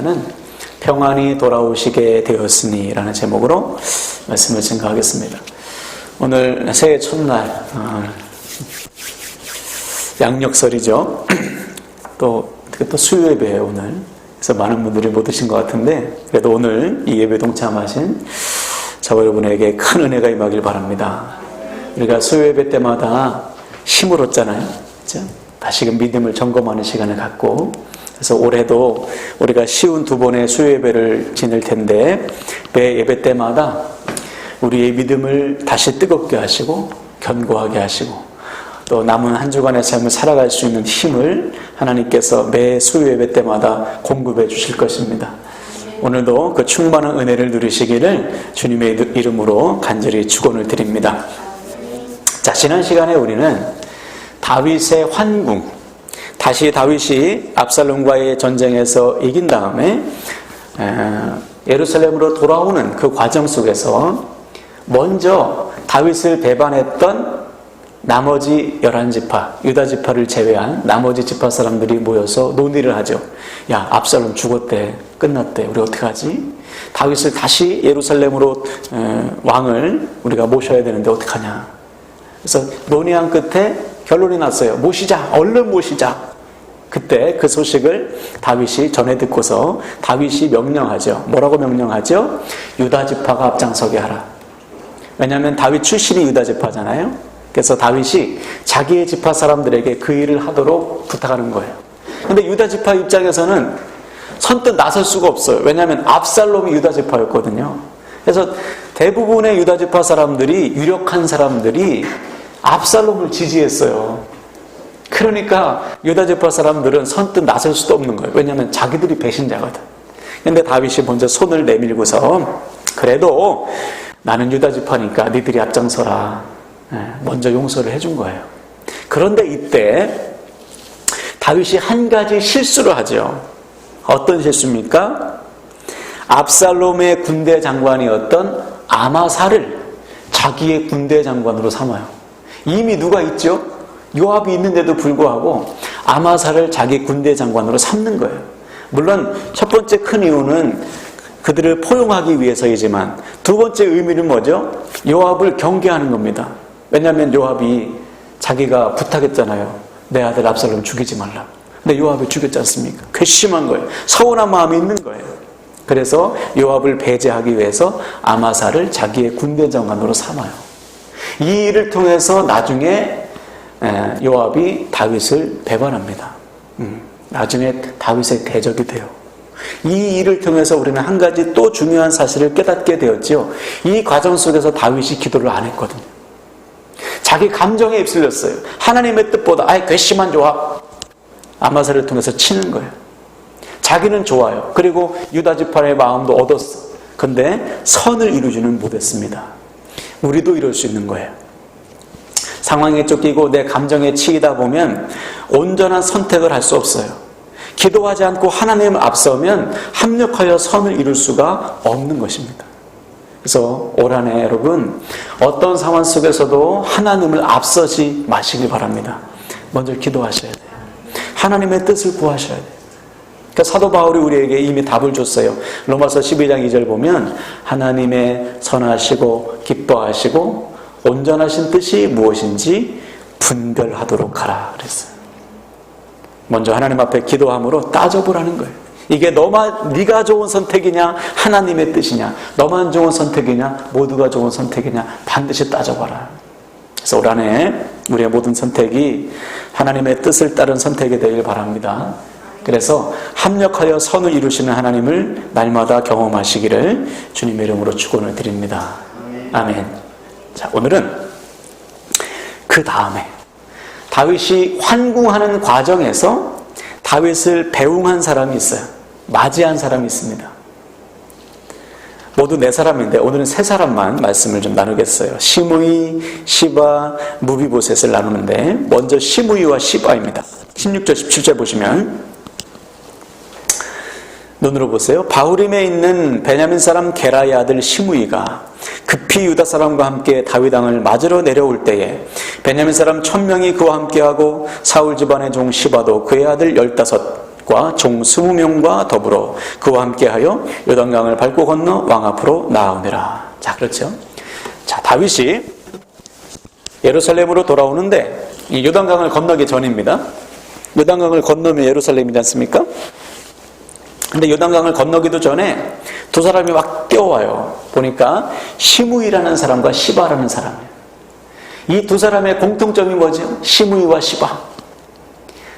하는 평안이 돌아오시게 되었으니 라는 제목으로 말씀을 증거하겠습니다. 오늘 새해 첫날 양력설이죠. 또 수요 예배예요 오늘. 그래서 많은 분들이 못 오신 것 같은데 그래도 오늘 이 예배 동참하신 저와 여러분에게 큰 은혜가 임하길 바랍니다. 우리가 수요 예배 때마다 힘을 얻잖아요. 그렇죠? 다시금 믿음을 점검하는 시간을 갖고, 그래서 올해도 우리가 쉬운 2번의 수요 예배를 지낼 텐데 매 예배 때마다 우리의 믿음을 다시 뜨겁게 하시고 견고하게 하시고 또 남은 한 주간의 삶을 살아갈 수 있는 힘을 하나님께서 매 수요 예배 때마다 공급해 주실 것입니다. 오늘도 그 충만한 은혜를 누리시기를 주님의 이름으로 간절히 축원을 드립니다. 자, 지난 시간에 우리는 다윗의 환궁, 다시 다윗이 압살롬과의 전쟁에서 이긴 다음에 예루살렘으로 돌아오는 그 과정 속에서 먼저 다윗을 배반했던 나머지 11지파, 유다 지파를 제외한 나머지 지파 사람들이 모여서 논의를 하죠. 야, 압살롬 죽었대. 끝났대. 우리 어떻게 하지? 다윗을 다시 예루살렘으로 왕을 우리가 모셔야 되는데 어떡하냐. 그래서 논의한 끝에 결론이 났어요. 모시자. 얼른 모시자. 그때 그 소식을 다윗이 전해 듣고서 다윗이 명령하죠. 뭐라고 명령하죠? 유다 지파가 앞장서게 하라. 왜냐하면 다윗 출신이 유다 지파잖아요. 그래서 다윗이 자기의 지파 사람들에게 그 일을 하도록 부탁하는 거예요. 근데 유다 지파 입장에서는 선뜻 나설 수가 없어요. 왜냐하면 압살롬이 유다 지파였거든요. 그래서 대부분의 유다 지파 사람들이, 유력한 사람들이 압살롬을 지지했어요. 그러니까 유다 지파 사람들은 선뜻 나설 수도 없는 거예요. 왜냐하면 자기들이 배신자거든. 근데 다윗이 먼저 손을 내밀고서 그래도 나는 유다 지파니까 니들이 앞장서라. 먼저 용서를 해준 거예요. 그런데 이때 다윗이 한 가지 실수를 하죠. 어떤 실수입니까? 압살롬의 군대 장관이었던 아마사를 자기의 군대 장관으로 삼아요. 이미 누가 있죠? 요압이 있는데도 불구하고 아마사를 자기 군대 장관으로 삼는 거예요. 물론 첫 번째 큰 이유는 그들을 포용하기 위해서이지만 두 번째 의미는 뭐죠? 요압을 경계하는 겁니다. 왜냐하면 요압이 자기가 부탁했잖아요. 내 아들 압살롬 죽이지 말라. 근데 요압이 죽였지 않습니까? 괘씸한 거예요. 서운한 마음이 있는 거예요. 그래서 요압을 배제하기 위해서 아마사를 자기의 군대 장관으로 삼아요. 이 일을 통해서 나중에 요압이 다윗을 배반합니다. 나중에 다윗의 대적이 돼요. 이 일을 통해서 우리는 한 가지 또 중요한 사실을 깨닫게 되었죠. 이 과정 속에서 다윗이 기도를 안 했거든요. 자기 감정에 휩쓸렸어요. 하나님의 뜻보다 아예 괘씸한 조합, 아마사를 통해서 치는 거예요. 자기는 좋아요. 그리고 유다 지파의 마음도 얻었어. 근데 선을 이루지는 못했습니다. 우리도 이럴 수 있는 거예요. 상황에 쫓기고 내 감정에 치이다 보면 온전한 선택을 할 수 없어요. 기도하지 않고 하나님을 앞서면 합력하여 선을 이룰 수가 없는 것입니다. 그래서 올 한 해 여러분 어떤 상황 속에서도 하나님을 앞서지 마시길 바랍니다. 먼저 기도하셔야 돼요. 하나님의 뜻을 구하셔야 돼요. 그러니까 사도 바울이 우리에게 이미 답을 줬어요. 로마서 12장 2절 보면 하나님의 선하시고 기뻐하시고 온전하신 뜻이 무엇인지 분별하도록 하라 그랬어요. 먼저 하나님 앞에 기도함으로 따져보라는 거예요. 이게 네가 좋은 선택이냐 하나님의 뜻이냐, 너만 좋은 선택이냐 모두가 좋은 선택이냐 반드시 따져봐라. 그래서 올 한 해 우리의 모든 선택이 하나님의 뜻을 따른 선택이 되길 바랍니다. 그래서 합력하여 선을 이루시는 하나님을 날마다 경험하시기를 주님의 이름으로 축원을 드립니다. 아멘. 자, 오늘은 그 다음에 다윗이 환궁하는 과정에서 다윗을 배웅한 사람이 있어요. 맞이한 사람이 있습니다. 모두 4사람인데 오늘은 3사람만 말씀을 좀 나누겠어요. 시므이, 시바, 무비보셋을 나누는데 먼저 시므이와 시바입니다. 16절 17절 보시면 눈으로 보세요. 바후림에 있는 베냐민 사람 게라의 아들 시므이가 급히 유다 사람과 함께 다윗 왕을 맞으러 내려올 때에 베냐민 사람 1000명이 그와 함께하고 사울 집안의 종 시바도 그의 아들 15 과 종 20명과 더불어 그와 함께하여 요단강을 밟고 건너 왕 앞으로 나아오니라. 자, 그렇죠. 자, 다윗이 예루살렘으로 돌아오는데 이 요단강을 건너기 전입니다. 요단강을 건너면 예루살렘이지 않습니까? 근데 요단강을 건너기도 전에 두 사람이 막 뛰어와요. 보니까 시므이라는 사람과 시바라는 사람이에요. 이 두 사람의 공통점이 뭐죠? 시므이와 시바.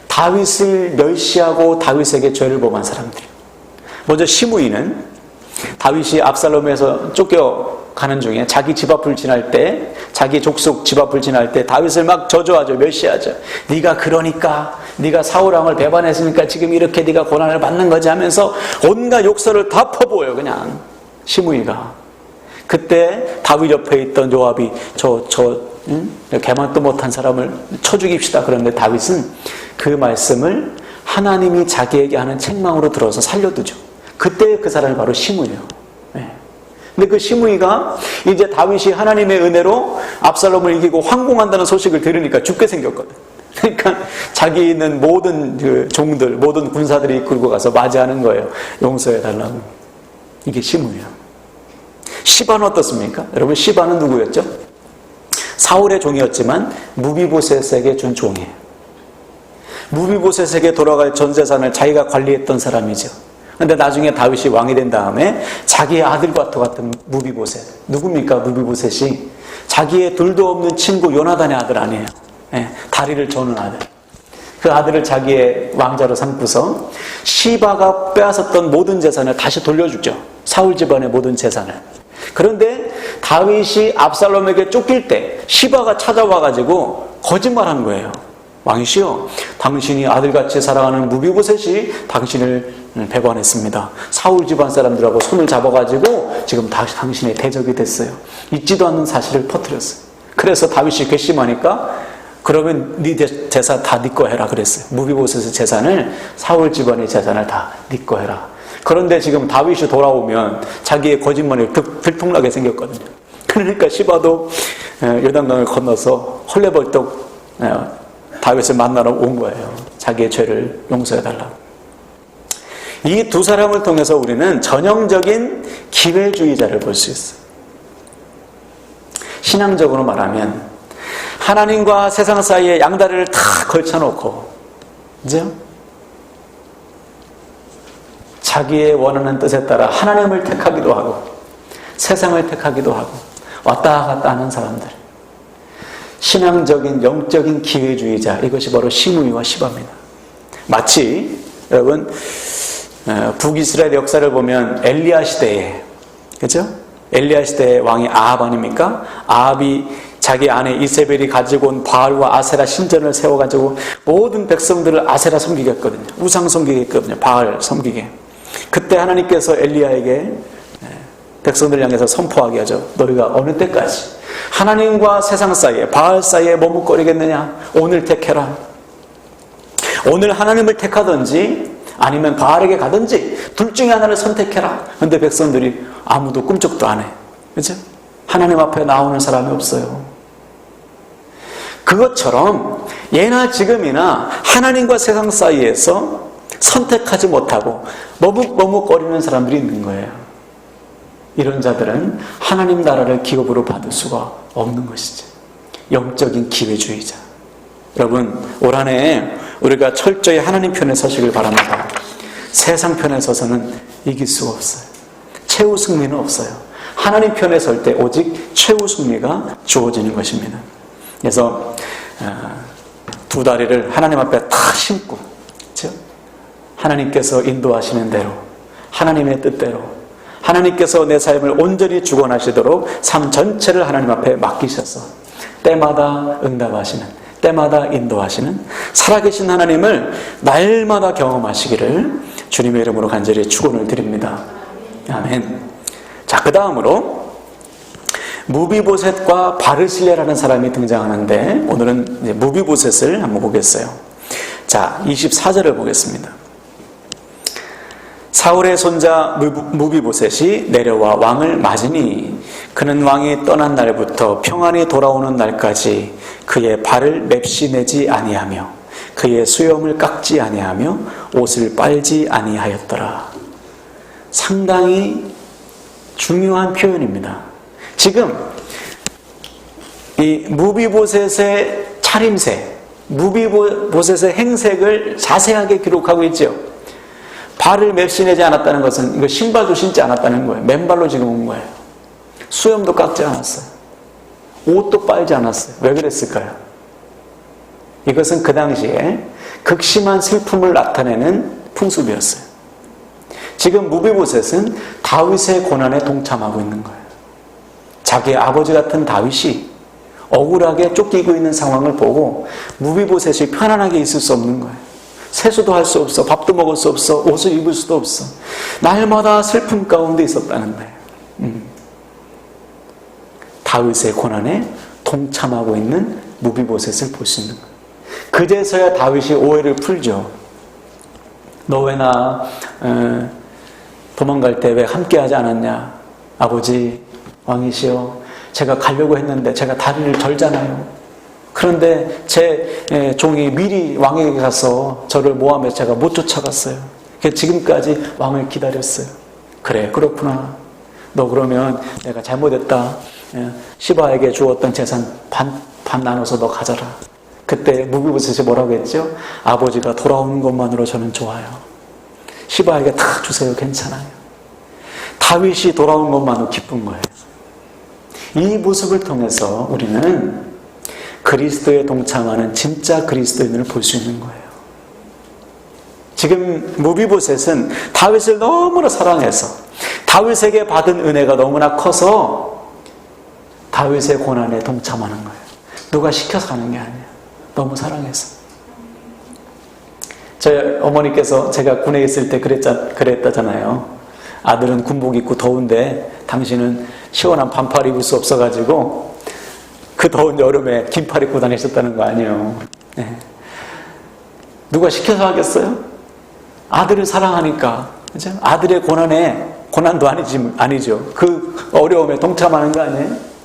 다윗을 멸시하고 다윗에게 죄를 범한 사람들이에요. 먼저 시므이는 다윗이 압살롬에서 쫓겨가는 중에 자기 집 앞을 지날 때, 자기 족속 집 앞을 지날 때 다윗을 막 저주하죠. 멸시하죠. 네가 그러니까, 네가 사울왕을 배반했으니까 지금 이렇게 네가 고난을 받는 거지 하면서 온갖 욕설을 다 퍼부어요. 그냥 시므이가. 그때 다윗 옆에 있던 요압이 개만도 못한 사람을 쳐 죽입시다. 그런데 다윗은 그 말씀을 하나님이 자기에게 하는 책망으로 들어서 살려두죠. 그때 그 사람이 바로 시므이예요. 네. 근데 그 시므이가 이제 다윗이 하나님의 은혜로 압살롬을 이기고 황공한다는 소식을 들으니까 죽게 생겼거든. 그러니까 자기 있는 모든 그 종들, 모든 군사들이 이끌고 가서 맞이하는 거예요. 용서해달라고. 이게 시므이예요. 시바는 어떻습니까? 여러분, 시바는 누구였죠? 사울의 종이었지만 무비보셋에게 준 종이에요. 무비보셋에게 돌아갈 전 재산을 자기가 관리했던 사람이죠. 그런데 나중에 다윗이 왕이 된 다음에 자기의 아들과 같은 무비보셋. 누굽니까? 무비보셋이 자기의 둘도 없는 친구 요나단의 아들 아니에요. 네, 다리를 저는 아들. 그 아들을 자기의 왕자로 삼고서 시바가 빼앗았던 모든 재산을 다시 돌려주죠. 사울 집안의 모든 재산을. 그런데 다윗이 압살롬에게 쫓길 때 시바가 찾아와가지고 거짓말한 거예요. 왕이시여, 당신이 아들같이 사랑하는 무비보셋이 당신을 배반했습니다. 사울 집안 사람들하고 손을 잡아가지고 지금 당신의 대적이 됐어요. 잊지도 않는 사실을 퍼뜨렸어요. 그래서 다윗이 괘씸하니까 그러면 네 재산 다 네 거 해라 그랬어요. 무비보셋의 재산을, 사울 집안의 재산을 다 네 거 해라. 그런데 지금 다윗이 돌아오면 자기의 거짓말이 들통나게 생겼거든요. 그러니까 시바도 요단강을 건너서 헐레벌떡 다윗을 만나러 온 거예요. 자기의 죄를 용서해달라고. 이 두 사람을 통해서 우리는 전형적인 기회주의자를 볼 수 있어요. 신앙적으로 말하면 하나님과 세상 사이에 양다리를 다 걸쳐놓고, 그죠? 자기의 원하는 뜻에 따라 하나님을 택하기도 하고 세상을 택하기도 하고 왔다 갔다 하는 사람들. 신앙적인 영적인 기회주의자, 이것이 바로 시므이와 시바입니다. 마치 여러분 북이스라엘 역사를 보면 엘리야 시대에, 그렇죠? 엘리야 시대의 왕이 아합 아닙니까? 아합이 자기 아내 이세벨이 가지고 온 바알과 아세라 신전을 세워가지고 모든 백성들을 아세라 섬기게 했거든요. 우상 섬기게 했거든요. 바알 섬기게. 그때 하나님께서 엘리야에게 백성들을 향해서 선포하게 하죠. 너희가 어느 때까지 하나님과 세상 사이에, 바알 사이에 머뭇거리겠느냐? 오늘 택해라. 오늘 하나님을 택하든지 아니면 바알에게 가든지 둘 중에 하나를 선택해라. 그런데 백성들이 아무도 꿈쩍도 안 해. 그렇죠? 하나님 앞에 나오는 사람이 없어요. 그것처럼 예나 지금이나 하나님과 세상 사이에서 선택하지 못하고 머뭇머뭇거리는 사람들이 있는 거예요. 이런 자들은 하나님 나라를 기업으로 받을 수가 없는 것이죠. 영적인 기회주의자. 여러분, 올 한 해 우리가 철저히 하나님 편에 서시길 바랍니다. 세상 편에 서서는 이길 수가 없어요. 최후 승리는 없어요. 하나님 편에 설 때 오직 최후 승리가 주어지는 것입니다. 그래서 두 다리를 하나님 앞에 다 심고, 그렇죠? 하나님께서 인도하시는 대로, 하나님의 뜻대로, 하나님께서 내 삶을 온전히 주관하시도록 삶 전체를 하나님 앞에 맡기셔서 때마다 응답하시는, 때마다 인도하시는 살아계신 하나님을 날마다 경험하시기를 주님의 이름으로 간절히 축원을 드립니다. 아멘. 자, 그 다음으로 무비보셋과 바르실레라는 사람이 등장하는데 오늘은 무비보셋을 한번 보겠어요. 자, 24절을 보겠습니다. 사울의 손자 무비보셋이 내려와 왕을 맞으니 그는 왕이 떠난 날부터 평안히 돌아오는 날까지 그의 발을 맵시 내지 아니하며 그의 수염을 깎지 아니하며 옷을 빨지 아니하였더라. 상당히 중요한 표현입니다. 지금 이 무비보셋의 차림새, 무비보셋의 행색을 자세하게 기록하고 있죠. 발을 맵시내지 않았다는 것은 이거 신발도 신지 않았다는 거예요. 맨발로 지금 온 거예요. 수염도 깎지 않았어요. 옷도 빨지 않았어요. 왜 그랬을까요? 이것은 그 당시에 극심한 슬픔을 나타내는 풍습이었어요. 지금 무비보셋은 다윗의 고난에 동참하고 있는 거예요. 자기의 아버지 같은 다윗이 억울하게 쫓기고 있는 상황을 보고 무비보셋이 편안하게 있을 수 없는 거예요. 세수도 할 수 없어, 밥도 먹을 수 없어, 옷을 입을 수도 없어. 날마다 슬픔 가운데 있었다는 거예요. 다윗의 고난에 동참하고 있는 무비보셋을 볼 수 있는 거예요. 그제서야 다윗이 오해를 풀죠. 너 왜 나 도망갈 때 왜 함께하지 않았냐? 아버지 왕이시여, 제가 가려고 했는데 제가 다리를 절잖아요. 그런데 제 종이 미리 왕에게 가서 저를 모함해 제가 못 쫓아갔어요. 지금까지 왕을 기다렸어요. 그래, 그렇구나. 너 그러면 내가 잘못했다. 시바에게 주었던 재산 반 나눠서 너 가져라. 그때 무비보셋이 뭐라고 했죠? 아버지가 돌아오는 것만으로 저는 좋아요. 시바에게 다 주세요. 괜찮아요. 다윗이 돌아온 것만으로 기쁜 거예요. 이 모습을 통해서 우리는 그리스도에 동참하는 진짜 그리스도인을 볼 수 있는 거예요. 지금 무비보셋은 다윗을 너무나 사랑해서 다윗에게 받은 은혜가 너무나 커서 다윗의 고난에 동참하는 거예요. 누가 시켜서 하는 게 아니에요. 너무 사랑해서. 저희 어머니께서 제가 군에 있을 때 그랬다잖아요. 아들은 군복 입고 더운데 당신은 시원한 반팔 입을 수 없어가지고 그 더운 여름에 긴팔 입고 다니셨다는 거 아니에요. 네. 누가 시켜서 하겠어요? 아들을 사랑하니까. 그죠? 아들의 고난도 아니죠. 그 어려움에 동참하는 거 아니에요?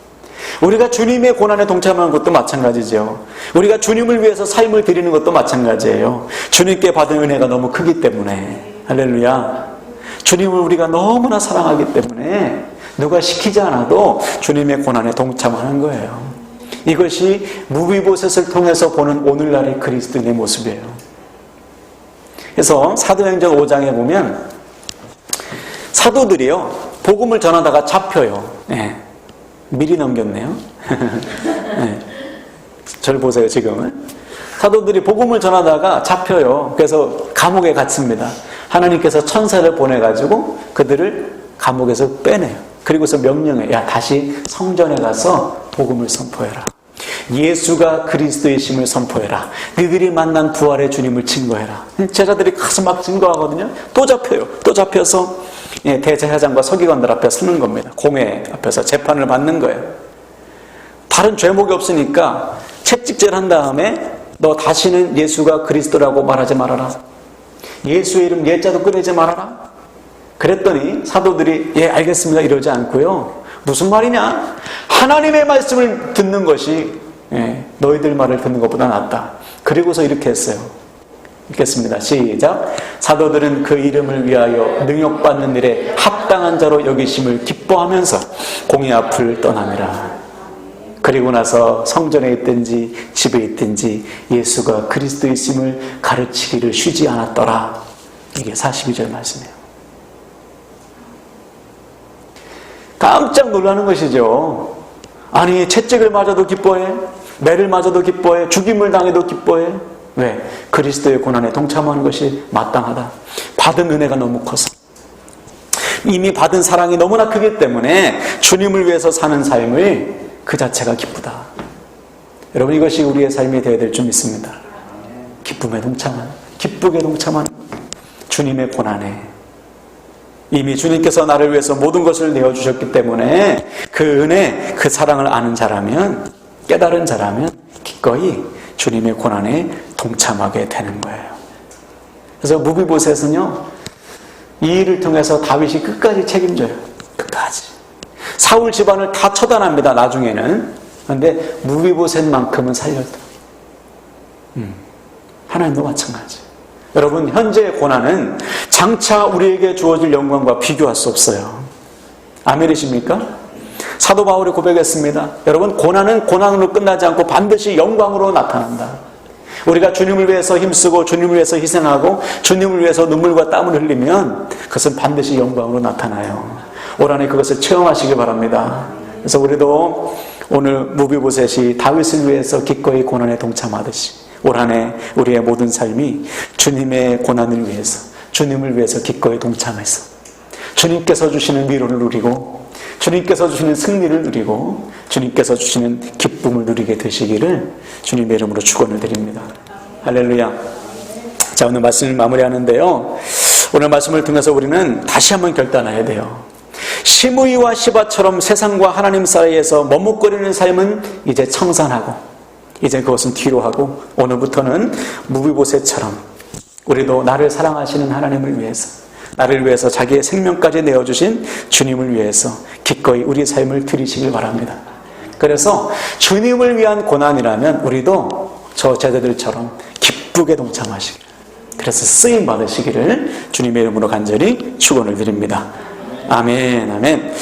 우리가 주님의 고난에 동참하는 것도 마찬가지죠. 우리가 주님을 위해서 삶을 드리는 것도 마찬가지예요. 주님께 받은 은혜가 너무 크기 때문에. 할렐루야. 주님을 우리가 너무나 사랑하기 때문에 누가 시키지 않아도 주님의 고난에 동참하는 거예요. 이것이 무비보셋을 통해서 보는 오늘날의 그리스도인의 모습이에요. 그래서 사도행전 5장에 보면 사도들이요, 복음을 전하다가 잡혀요. 네. 미리 넘겼네요. 네. 저를 보세요, 지금은. 사도들이 복음을 전하다가 잡혀요. 그래서 감옥에 갇힙니다. 하나님께서 천사를 보내가지고 그들을 감옥에서 빼내요. 그리고서 명령해요. 야, 다시 성전에 가서 복음을 선포해라. 예수가 그리스도의 심을 선포해라. 너희들이 만난 부활의 주님을 증거해라. 제자들이 가서 막 증거하거든요. 또 잡혀요. 또 잡혀서 대제사장과 서기관들 앞에 서는 겁니다. 공회 앞에서 재판을 받는 거예요. 다른 죄목이 없으니까 채찍질 한 다음에 너 다시는 예수가 그리스도라고 말하지 말아라. 예수의 이름 예자도 꺼내지 말아라. 그랬더니 사도들이 예 알겠습니다 이러지 않고요. 무슨 말이냐? 하나님의 말씀을 듣는 것이 너희들 말을 듣는 것보다 낫다. 그리고서 이렇게 했어요. 읽겠습니다. 시작. 사도들은 그 이름을 위하여 능욕받는 일에 합당한 자로 여기심을 기뻐하면서 공의 앞을 떠나니라. 그리고 나서 성전에 있든지 집에 있든지 예수가 그리스도이심을 가르치기를 쉬지 않았더라. 이게 42절 말씀이에요. 깜짝 놀라는 것이죠. 아니, 채찍을 맞아도 기뻐해, 매를 맞아도 기뻐해, 죽임을 당해도 기뻐해. 왜? 그리스도의 고난에 동참하는 것이 마땅하다. 받은 은혜가 너무 커서, 이미 받은 사랑이 너무나 크기 때문에 주님을 위해서 사는 삶을 그 자체가 기쁘다. 여러분, 이것이 우리의 삶이 되어야 될 줄 믿습니다. 기쁨에 동참하는, 기쁘게 동참하는 주님의 고난에. 이미 주님께서 나를 위해서 모든 것을 내어주셨기 때문에 그 은혜, 그 사랑을 아는 자라면, 깨달은 자라면 기꺼이 주님의 고난에 동참하게 되는 거예요. 그래서 무비보셋은요, 이 일을 통해서 다윗이 끝까지 책임져요. 끝까지. 사울 집안을 다 처단합니다, 나중에는. 그런데 무비보셋만큼은 살렸다. 하나님도 마찬가지. 여러분, 현재의 고난은 장차 우리에게 주어질 영광과 비교할 수 없어요. 아멘이십니까? 사도 바울이 고백했습니다. 여러분, 고난은 고난으로 끝나지 않고 반드시 영광으로 나타난다. 우리가 주님을 위해서 힘쓰고 주님을 위해서 희생하고 주님을 위해서 눈물과 땀을 흘리면 그것은 반드시 영광으로 나타나요. 올 한해 그것을 체험하시기 바랍니다. 그래서 우리도 오늘 무비보셋이 다윗을 위해서 기꺼이 고난에 동참하듯이 올 한해 우리의 모든 삶이 주님의 고난을 위해서, 주님을 위해서 기꺼이 동참해서 주님께서 주시는 위로를 누리고 주님께서 주시는 승리를 누리고 주님께서 주시는 기쁨을 누리게 되시기를 주님의 이름으로 축원을 드립니다. 할렐루야. 자, 오늘 말씀을 마무리하는데요, 오늘 말씀을 통해서 우리는 다시 한번 결단해야 돼요. 시므이와 시바처럼 세상과 하나님 사이에서 머뭇거리는 삶은 이제 청산하고 이제 그것은 뒤로 하고 오늘부터는 무비보셋처럼 우리도 나를 사랑하시는 하나님을 위해서, 나를 위해서 자기의 생명까지 내어주신 주님을 위해서 기꺼이 우리 삶을 드리시길 바랍니다. 그래서 주님을 위한 고난이라면 우리도 저 제자들처럼 기쁘게 동참하시길, 그래서 쓰임 받으시기를 주님의 이름으로 간절히 축원을 드립니다. 아멘, 아멘.